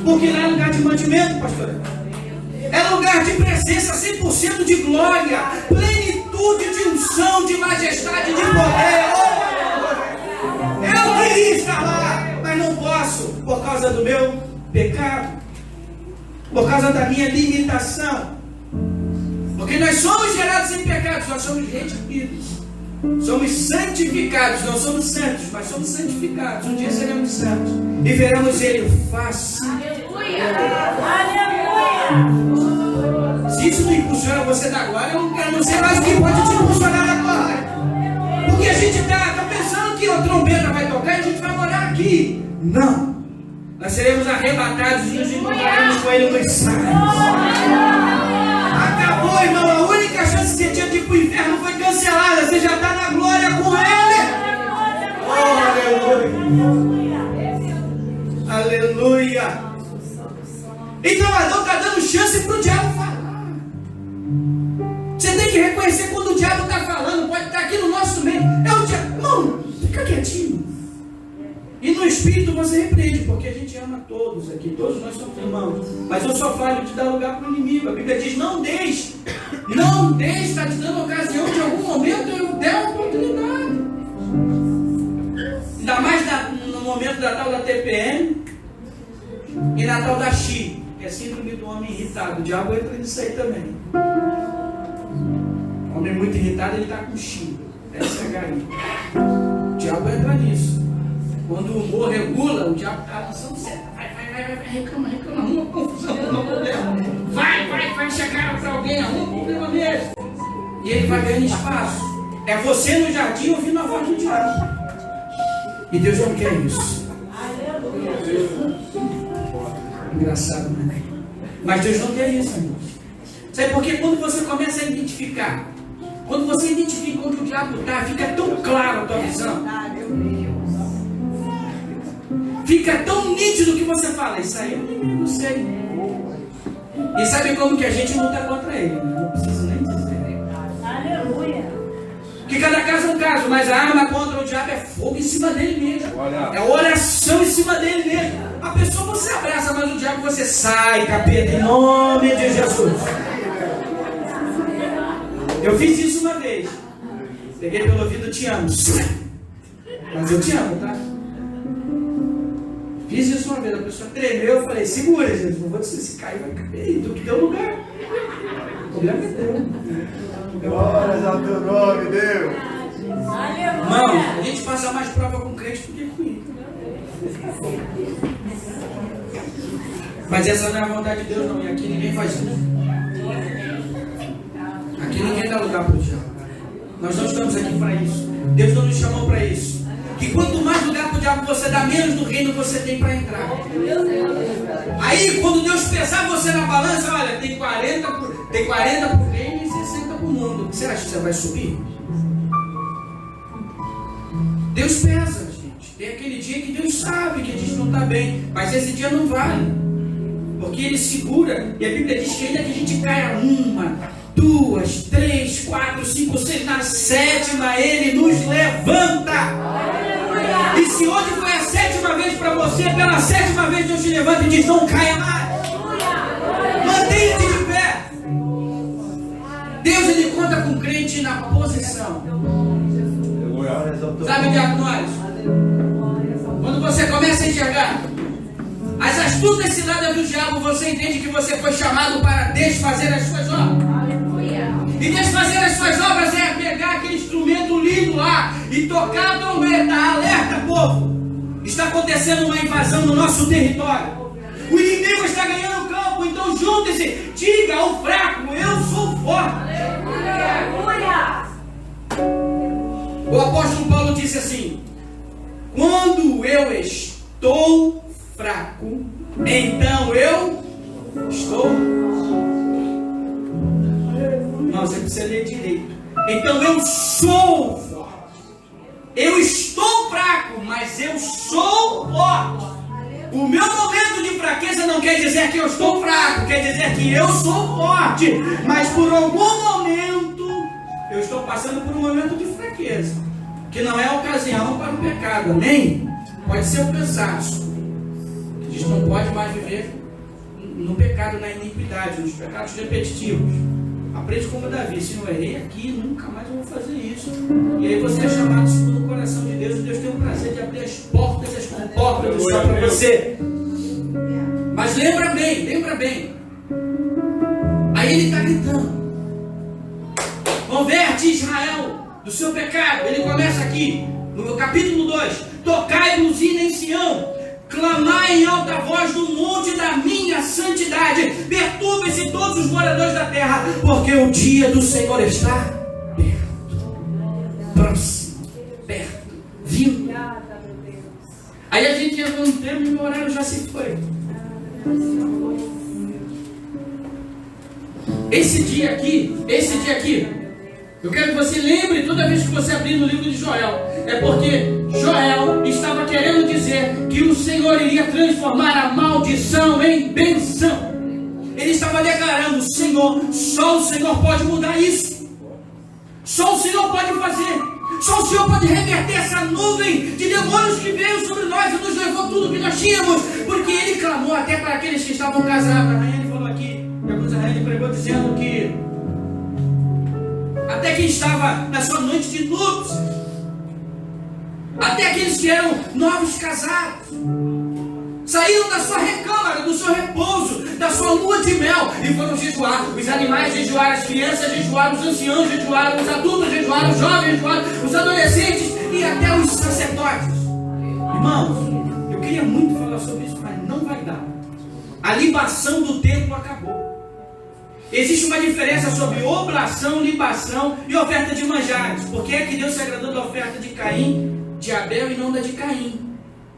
Porque lá é lugar de mantimento, pastor. É lugar de presença 100% de glória, plenitude de unção, de majestade, de poder. Eu queria estar lá, mas não posso, por causa do meu pecado, por causa da minha limitação. Porque nós somos gerados em pecados, nós somos redimidos, somos santificados, não somos santos, mas somos santificados. Um dia seremos santos e veremos Ele face. Aleluia! Aleluia! Se isso não impulsiona você da glória, eu não sei mais o que pode te impulsionar da glória. Porque a gente está pensando que a trombeta vai tocar e a gente vai morar aqui. Não. Nós seremos arrebatados e nos encontraremos com Ele nos céus. Acabou, irmão. A única chance que você tinha de ir para o inferno foi cancelada. Você já está na glória com Ele. Oh, aleluia. Aleluia. Então Adão está dando chance para o diabo falar. Você tem que reconhecer quando o diabo está falando. Pode estar aqui no nosso meio. É o diabo. Não, fica quietinho. E no Espírito você repreende, porque a gente ama todos aqui. Todos nós somos irmãos. Mas eu só falo de dar lugar para o inimigo. A Bíblia diz, não deixe. Não deixe, está te dando ocasião de algum momento eu der a oportunidade. Ainda mais no momento da tal da TPM e na tal da Xi, que é síndrome do homem irritado. O diabo entra nisso aí também. O homem muito irritado, ele está com Xi. Essa é a galinha. O diabo entra nisso. Quando o humor regula, o diabo está lançando seta. Vai, reclama, arruma confusão, arruma problema. Vai chegar para alguém, arruma problema mesmo. E ele vai ganhando espaço. É você no jardim ouvindo a voz do diabo. E Deus não quer isso. Engraçado, né? Mas Deus não quer isso, amigos. Sabe por quê? Quando você começa a identificar, quando você identifica onde o diabo está, fica tão claro a tua visão. Fica tão nítido que você fala, isso aí é um inimigo, sei. E sabe como que a gente luta contra ele? Não preciso nem dizer. Aleluia! Que cada caso é um caso, mas a arma contra o diabo é fogo em cima dele mesmo. É oração em cima dele mesmo. A pessoa você abraça, mas o diabo você sai, capeta, em nome de Jesus. Eu fiz isso uma vez. Peguei pelo ouvido, te amo. Mas eu te amo, tá? Fiz isso uma vez, a pessoa tremeu, eu falei, segura, Jesus, não vou dizer se cair, vai cair, tu que deu lugar. O problema é teu. Glórias ao teu nome, Deus. Irmão, a gente passa mais prova com crente do que com ele. Mas essa não é a vontade de Deus, não, e aqui ninguém faz isso. Aqui ninguém dá lugar para o diabo. Nós não estamos aqui para isso. Deus não nos chamou para isso. Que quanto mais lugar para o diabo você dá, menos do reino você tem para entrar. Aí quando Deus pesar você na balança, olha, tem 40 para o reino e 60 para o mundo. O que você acha que você vai subir? Deus pesa, gente. Tem aquele dia que Deus sabe que a gente não está bem, mas esse dia não vale. Porque Ele segura. E a Bíblia diz que ainda que a gente caia 1, 2, 3, 4, 5, 6, na 7ª Ele nos levanta. E se hoje foi a 7ª vez para você, pela 7ª vez Deus te levanta e diz, não caia mais. Mantenha-te de pé. Deus, Ele conta com o crente na posição. Sabe, diagnóstico? Quando você começa a enxergar as astutas ciladas do diabo, você entende que você foi chamado para desfazer as suas obras. E desfazer as suas obras é pegar aquele instrumento lindo lá e tocar a trombeta. Alerta, povo! Está acontecendo uma invasão no nosso território. O inimigo está ganhando campo, então junte-se. Diga ao fraco, eu sou forte. Aleluia! O apóstolo Paulo disse assim: quando eu estou fraco, então eu estou. Não, você precisa ler direito. Então eu sou forte. Eu estou fraco, mas eu sou forte. O meu momento de fraqueza não quer dizer que eu estou fraco, quer dizer que eu sou forte. Mas por algum momento, eu estou passando por um momento de fraqueza, que não é ocasião para o pecado, amém? Pode ser o cansaço. A gente não pode pode mais viver no pecado, na iniquidade, nos pecados repetitivos. Aprende como Davi: se não errei aqui, nunca mais eu vou fazer isso. E aí você é chamado segundo o coração de Deus, e Deus tem o prazer de abrir as portas do céu para você. Mas lembra bem. Aí ele está gritando: converte Israel do seu pecado. Ele começa aqui, no capítulo 2: tocai buzina em Sião, clamai em alta voz no monte da minha santidade, perturbem-se todos os moradores da terra, porque o dia do Senhor está perto, próximo, perto, vindo. Aí a gente entra no tempo e o horário já se foi. Esse dia aqui, eu quero que você lembre toda vez que você abrir no livro de Joel, é porque Joel estava querendo dizer que o Senhor iria transformar a maldição em bênção. Ele estava declarando: Senhor, só o Senhor pode mudar isso. Só o Senhor pode fazer. Só o Senhor pode reverter essa nuvem de demônios que veio sobre nós e nos levou tudo que nós tínhamos. Porque ele clamou até para aqueles que estavam casados. A Raiane falou aqui, e a Cruz Raiane pregou dizendo que até quem estava na sua noite de núpcias, até aqueles que eram novos casados, saíram da sua recâmara, do seu repouso, da sua lua de mel e foram jejuar. Os animais jejuaram, as crianças jejuaram, os anciãos jejuaram, os adultos jejuaram, os jovens jejuaram, os adolescentes e até os sacerdotes. Irmãos, eu queria muito falar sobre isso, mas não vai dar. A libação do templo acabou. Existe uma diferença sobre oblação, libação e oferta de manjares. Por que é que Deus se agradou da oferta de Caim, de Abel e não da de Caim?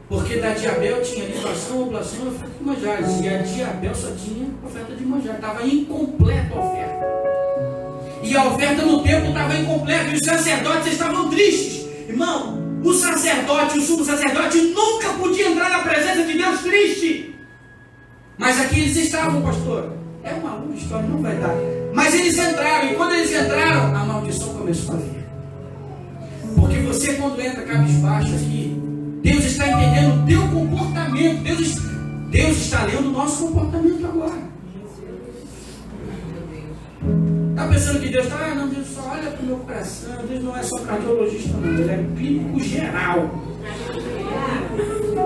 Porque da de Abel tinha libação, oblação e oferta de manjares. E a de Abel só tinha oferta de manjares. Estava incompleta a oferta. E a oferta no templo estava incompleta. E os sacerdotes estavam tristes. Irmão, o sacerdote, o sumo sacerdote, nunca podia entrar na presença de Deus triste. Mas aqui eles estavam, pastor. É uma longa história, não vai dar. Mas eles entraram. E quando eles entraram, a maldição começou a vir. Porque você, quando entra cabisbaixo aqui, Deus está entendendo o teu comportamento. Deus está lendo o nosso comportamento agora. Está pensando que Deus está... não, Deus só olha para o meu coração. Deus não é só cardiologista, não. Ele é clínico geral.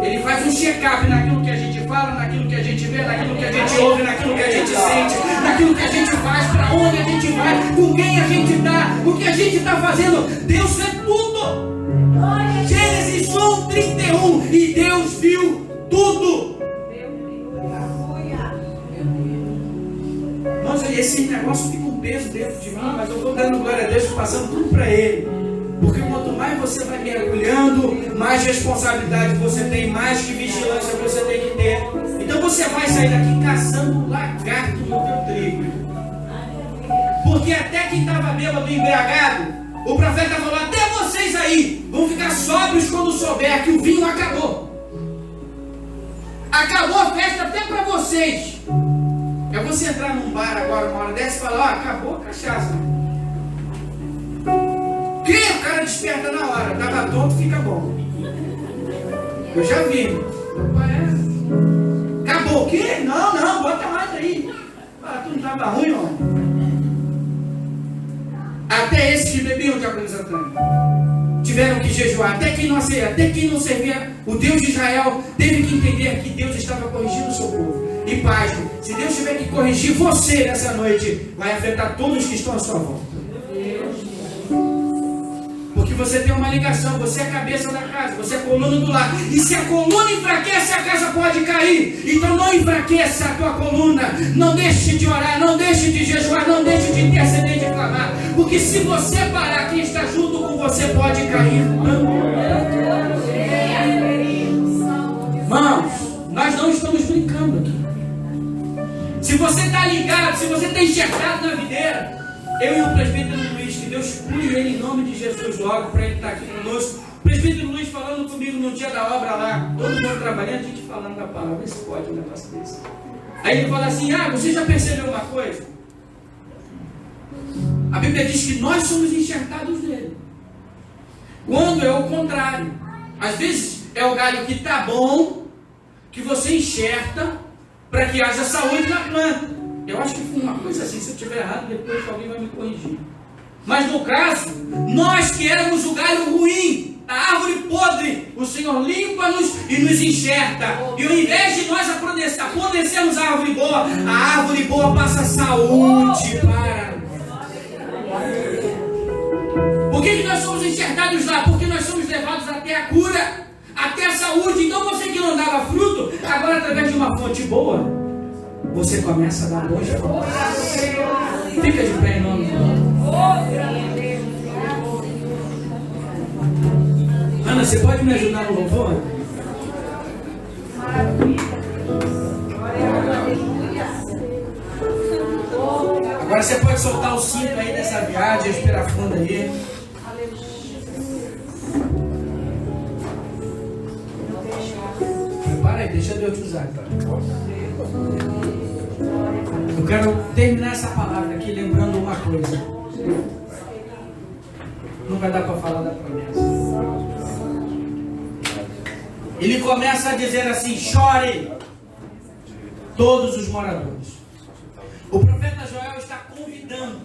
Ele faz um check-up naquilo que a gente fala, naquilo que a gente vê, naquilo que a gente ouve, naquilo que a gente sente, naquilo que a gente faz, para onde a gente vai, com quem a gente está, o que a gente está fazendo. Deus vê tudo. Gênesis 1:31, e Deus viu tudo. Nossa, esse negócio fica um peso dentro de mim, mas eu estou dando glória a Deus, passando tudo para Ele. Porque quanto mais você vai mergulhando, mais responsabilidade você tem, mais que vigilância você tem que ter. Então você vai sair daqui caçando lagarto no teu trigo. Porque até quem estava bêbado e embriagado, o profeta falou: até vocês aí vão ficar sóbrios quando souber que o vinho acabou. Acabou a festa até para vocês. É você entrar num bar agora, uma hora dessa, e falar: ó, acabou a cachaça. Que o cara desperta na hora, tava tonto, fica bom. Eu já vi. Acabou o quê? Não, bota mais aí. Ah, tu não tava ruim, ó. Até esses que bebiam de água tiveram que jejuar. Até quem não servia o Deus de Israel teve que entender que Deus estava corrigindo o seu povo. E pasme, se Deus tiver que corrigir você nessa noite, vai afetar todos que estão à sua volta. Porque você tem uma ligação, você é a cabeça da casa, você é a coluna do lar. E se a coluna enfraquece, a casa pode cair. Então não enfraqueça a tua coluna. Não deixe de orar, não deixe de jejuar, não deixe de interceder, de clamar. Porque se você parar, quem está junto com você pode cair. Irmãos, nós não estamos brincando aqui. Se você está ligado, se você está enxergado na videira, eu e o presbítero Luiz, que Deus cure ele em nome de Jesus logo, para ele estar aqui conosco. O presbítero Luiz falando comigo no dia da obra lá, todo mundo trabalhando, a gente falando da palavra, vê se pode um negócio desse. Aí ele fala assim: ah, você já percebeu uma coisa? A Bíblia diz que nós somos enxertados nele. Quando é o contrário. Às vezes é o galho que está bom, que você enxerta para que haja saúde na planta. Eu acho que foi uma coisa assim, se eu estiver errado, depois alguém vai me corrigir. Mas no caso, nós que éramos o galho ruim, a árvore podre, o Senhor limpa-nos e nos enxerta. E ao invés de nós apodrecermos a árvore boa passa saúde para nós. Por que nós somos enxertados lá? Porque nós somos levados até a cura, até a saúde. Então você que não dava fruto, agora através de uma fonte boa, você começa a dar bons frutos. Fica de pé em nome de Deus. Ana, você pode me ajudar no louvor? Agora você pode soltar o cinto aí dessa viagem, respirar fundo aí. Prepara aí, deixa Deus te usar. Eu quero terminar essa palavra aqui lembrando uma coisa. Não vai dar para falar da promessa. Ele começa a dizer assim: chore todos os moradores. O profeta Joel está convidando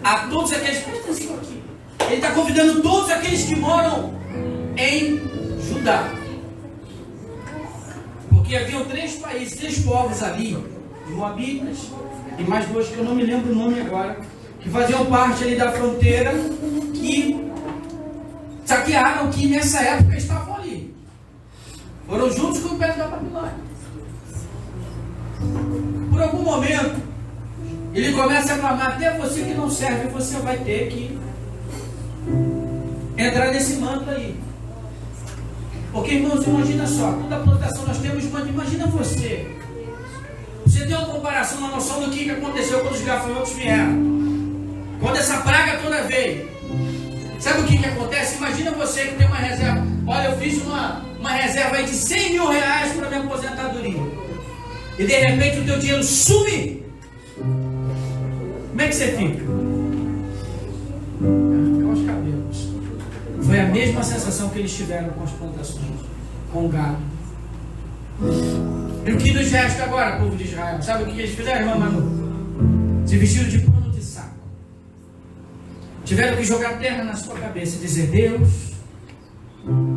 a todos aqueles, presta atenção aqui, ele está convidando todos aqueles que moram em Judá, porque haviam 3 países, 3 povos ali, Moabitas e mais 2 que eu não me lembro o nome agora, que faziam parte ali da fronteira, que saquearam, que nessa época estavam ali, foram juntos com o Império da Babilônia. Por algum momento ele começa a clamar: até você que não serve, você vai ter que entrar nesse manto aí. Porque, irmãos, imagina só, toda plantação nós temos, mas imagina você tem uma comparação, uma noção do que aconteceu quando os gafanhotos vieram, quando essa praga toda veio. Sabe o que acontece? Imagina você que tem uma reserva. Olha, eu fiz uma reserva aí de 100 mil reais para minha aposentadoria, e de repente o teu dinheiro some. Como é que você fica? Arrancar os cabelos. Foi a mesma sensação que eles tiveram com as plantações, com o gado. E o que nos resta agora, povo de Israel? Sabe o que eles fizeram, irmã Manu? Se vestiram de pano de saco. Tiveram que jogar terra na sua cabeça e dizer: Deus,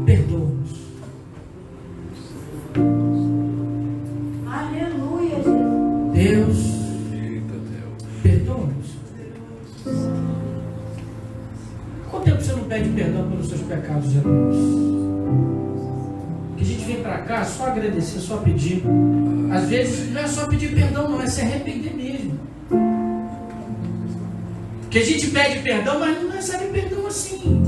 perdoa-nos. Aleluia, Deus, perdoa-nos. Quanto tempo você não pede perdão pelos seus pecados, Jesus? Que a gente vem para cá só agradecer, só pedir. Às vezes não é só pedir perdão, não, é se arrepender mesmo. Que a gente pede perdão, mas não recebe perdão assim.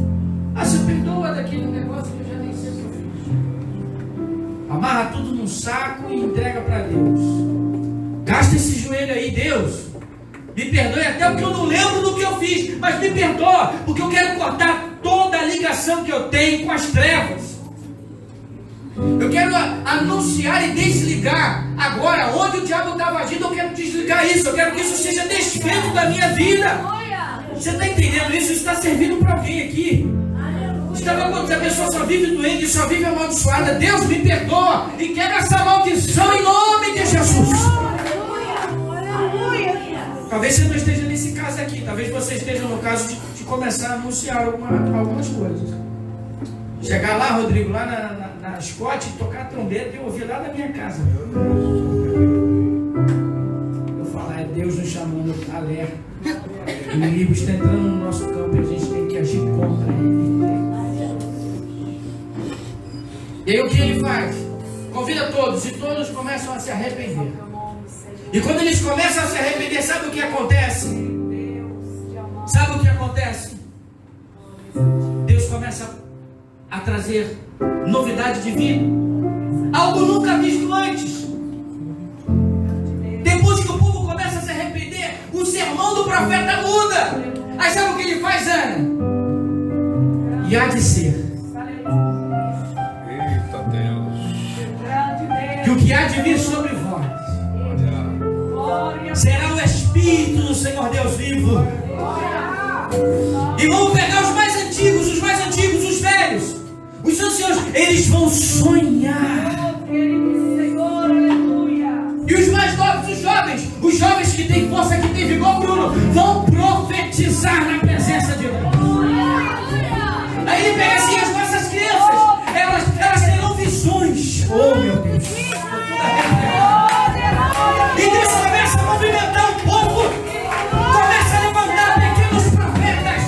Ah, você perdoa daquele negócio que eu já nem sei o que eu fiz. Amarra tudo num saco e entrega para Deus. Gasta esse joelho aí: Deus, me perdoe até porque eu não lembro do que eu fiz, mas me perdoa, porque eu quero cortar toda a ligação que eu tenho com as trevas. Eu quero anunciar e desligar agora onde o diabo estava agindo. Eu quero desligar isso, eu quero que isso seja desfeito da minha vida. Você está entendendo isso? Isso está servindo para alguém aqui. Estava acontecendo, a pessoa só vive doente, só vive amaldiçoada. Deus, me perdoa e quebra essa maldição em nome de Jesus. Talvez você não esteja nesse caso aqui, talvez você esteja no caso de começar a anunciar algumas coisas. Chegar lá, Rodrigo, lá na Scott, tocar a trombeta e ouvir lá da minha casa. Eu falar: é Deus nos chamando, alerta. O inimigo está entrando no nosso campo e a gente tem que agir contra ele. E aí o que ele faz? Convida todos, e todos começam a se arrepender. E quando eles começam a se arrepender, sabe o que acontece? Sabe o que acontece? Deus começa a trazer novidade de vida, algo nunca visto antes. Depois que o povo começa a se arrepender, o sermão do profeta muda. Aí sabe o que ele faz, Ana? E há de ser que o que há de vir sobre vós será o Espírito do Senhor Deus vivo. E vamos pegar os mais antigos, os velhos, os anciãos, eles vão sonhar. querido Senhor, aleluia. E os mais novos, os jovens que têm força, que têm vigor, Bruno, vão profetizar na presença de Deus. Aí ele pega assim as nossas crianças, elas terão visões. Oh, meu Deus. E Deus começa a movimentar o povo, começa a levantar pequenos profetas,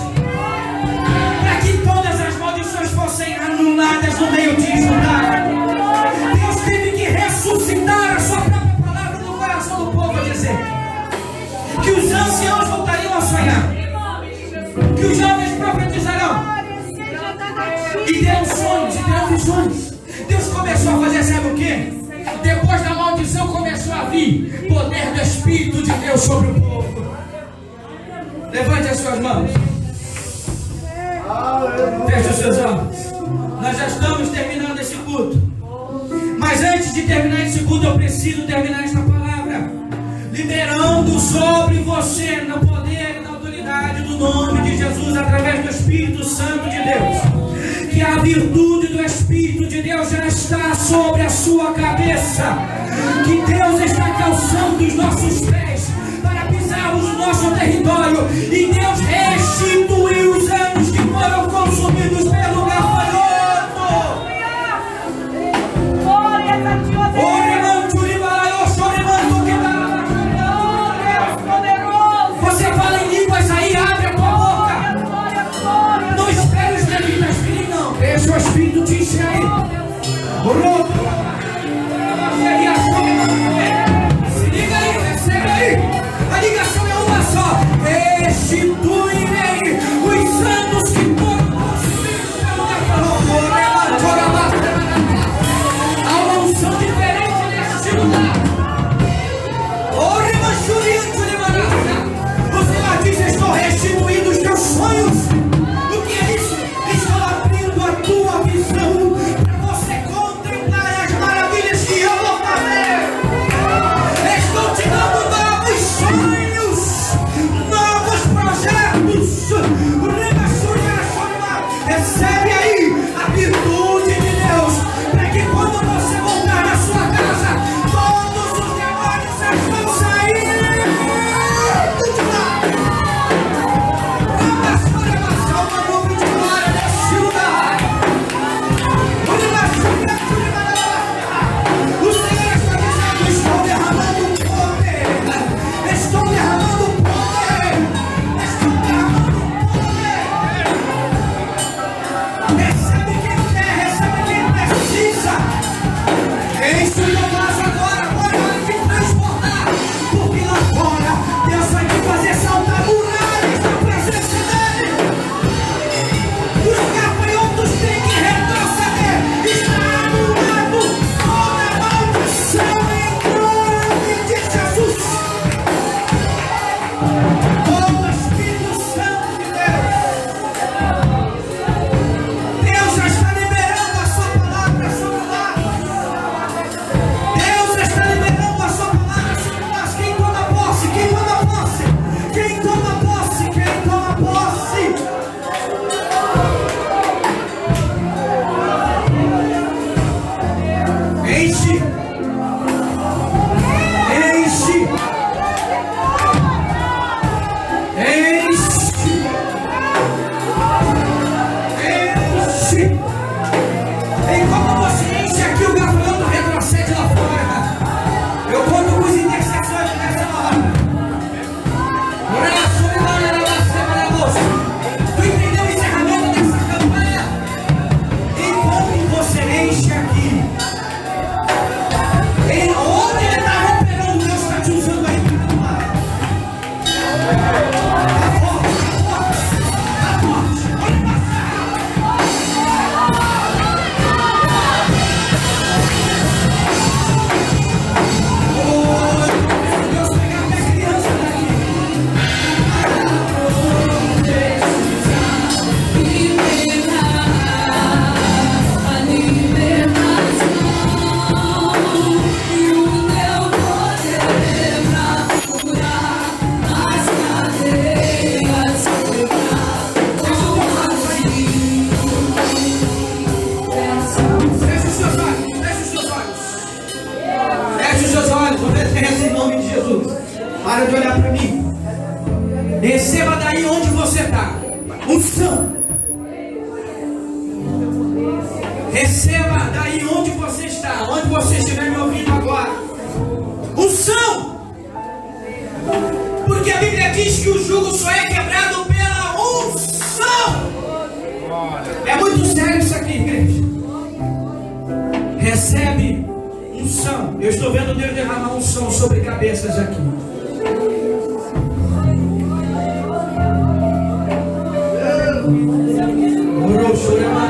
para que todas as maldições fossem anuladas no meio de Judá. Deus teve que ressuscitar a sua própria palavra no coração do povo, a dizer que os anciãos voltariam a sonhar, que os jovens profetizarão, e terão sonhos, e terão visões. Deus começou a fazer, sabe o quê? Depois da maldição começou a vir poder do Espírito de Deus sobre o povo. Levante as suas mãos. Feche os seus olhos. Nós já estamos terminando esse culto. Mas antes de terminar esse culto, eu preciso terminar esta palavra, liberando sobre você, no poder e na autoridade do nome de Jesus, através do Espírito Santo de Deus, que a virtude do Espírito de Deus já está sobre a sua cabeça, que Deus está calçando os nossos pés para pisarmos no nosso território, e Deus restituiu os anos que foram consumidos pelo gafanhoto. Você fala em línguas aí, abre a tua boca. Não espere os levitas virem, não. Deixa o Espírito te encher aí. Se liga aí, recebe aí. A ligação é uma só. Restitui presença em nome de Jesus. Para de olhar para mim. Receba daí onde você está. Unção. Receba daí onde você está. Onde você estiver me ouvindo agora. Unção. Porque a Bíblia diz que o jugo só é quebrado pela unção. É muito sério isso aqui, igreja. Recebe unção. Eu estou vendo Deus derramar unção sobre cabeças aqui. Orochorama.